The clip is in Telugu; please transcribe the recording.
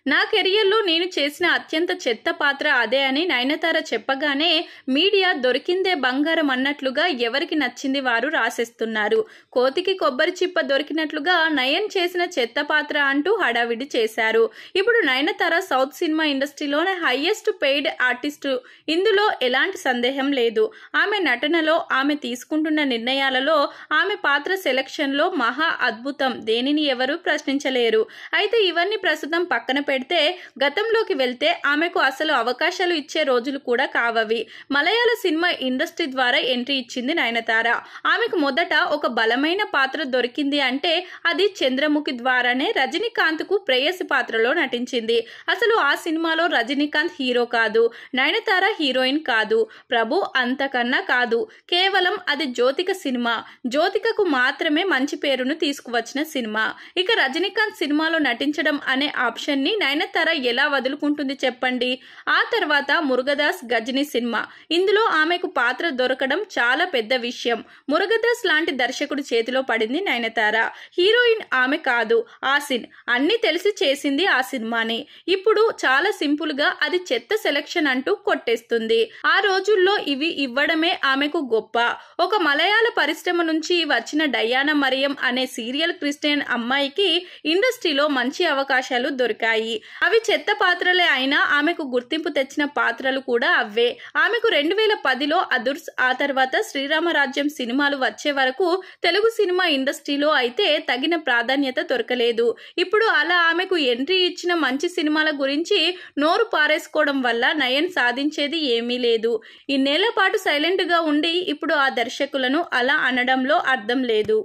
నా కెరియర్లో నేను చేసిన అత్యంత చెత్త పాత్ర అదే అని నయనతార చెప్పగానే మీడియా దొరికిందే బంగారం అన్నట్లుగా ఎవరికి నచ్చింది వారు రాసేస్తున్నారు. కోతికి కొబ్బరి చిప్ప దొరికినట్లుగా నయన్ చేసిన చెత్త పాత్ర అంటూ హడావిడి చేశారు. ఇప్పుడు నయనతార సౌత్ సినిమా ఇండస్ట్రీలోనే హైయెస్ట్ పెయిడ్ ఆర్టిస్టు. ఇందులో ఎలాంటి సందేహం లేదు. ఆమె నటనలో, ఆమె తీసుకుంటున్న నిర్ణయాలలో, ఆమె పాత్ర సెలక్షన్లో మహా అద్భుతం. దేనిని ఎవరు ప్రశ్నించలేరు. అయితే ఇవన్నీ ప్రస్తుతం పక్కన పెడితే గతంలోకి వెళ్తే ఆమెకు అసలు అవకాశాలు ఇచ్చే రోజులు కూడా కావవి. మలయాళ సినిమా ఇండస్ట్రీ ద్వారా ఎంట్రీ ఇచ్చింది నయనతార. ఆమెకు మొదట ఒక బలమైన పాత్ర దొరికింది అంటే అది చంద్రముఖి ద్వారానే. రజనీకాంత్ కు ప్రేయసి పాత్రలో నటించింది. అసలు ఆ సినిమాలో రజనీకాంత్ హీరో కాదు, నయనతార హీరోయిన్ కాదు, ప్రభు అంతకన్నా కాదు. కేవలం అది జ్యోతిక సినిమా. జ్యోతికకు మాత్రమే మంచి పేరును తీసుకువచ్చిన సినిమా. ఇక రజనీకాంత్ సినిమాలో నటించడం అనే ఆప్షన్ ని నయనతార ఎలా వదులుకుంటుంది చెప్పండి. ఆ తర్వాత మురుగదాస్ గజనీ సినిమా. ఇందులో ఆమెకు పాత్ర దొరకడం చాలా పెద్ద విషయం. మురుగదాస్ లాంటి దర్శకుడి చేతిలో పడింది నయనతార. హీరోయిన్ ఆమె కాదు, ఆసిన్. అన్ని తెలిసి చేసింది ఆ సినిమాని. ఇప్పుడు చాలా సింపుల్ గా అది చెత్త సెలక్షన్ అంటూ కొట్టేస్తుంది. ఆ రోజుల్లో ఇవి ఇవ్వడమే ఆమెకు గొప్ప. ఒక మలయాళ పరిశ్రమ నుంచి వచ్చిన డయానా మరియం అనే సీరియల్ క్రిస్టియన్ అమ్మాయికి ఇండస్ట్రీలో మంచి అవకాశాలు దొరికాయి. అవి చెత్త పాత్రలే అయినా ఆమెకు గుర్తింపు తెచ్చిన పాత్రలు కూడా అవే. ఆమెకు 2010లో అదుర్స్, ఆ తర్వాత శ్రీరామరాజ్యం సినిమాలు వచ్చే వరకు తెలుగు సినిమా ఇండస్ట్రీలో అయితే తగిన ప్రాధాన్యత దొరకలేదు. ఇప్పుడు అలా ఆమెకు ఎంట్రీ ఇచ్చిన మంచి సినిమాల గురించి నోరు పారేసుకోవడం వల్ల నయన్ సాధించేది ఏమీ లేదు. ఇన్నేళ్ల పాటు సైలెంట్ గా ఉండి ఇప్పుడు ఆ దర్శకులను అలా అనడంలో అర్థం లేదు.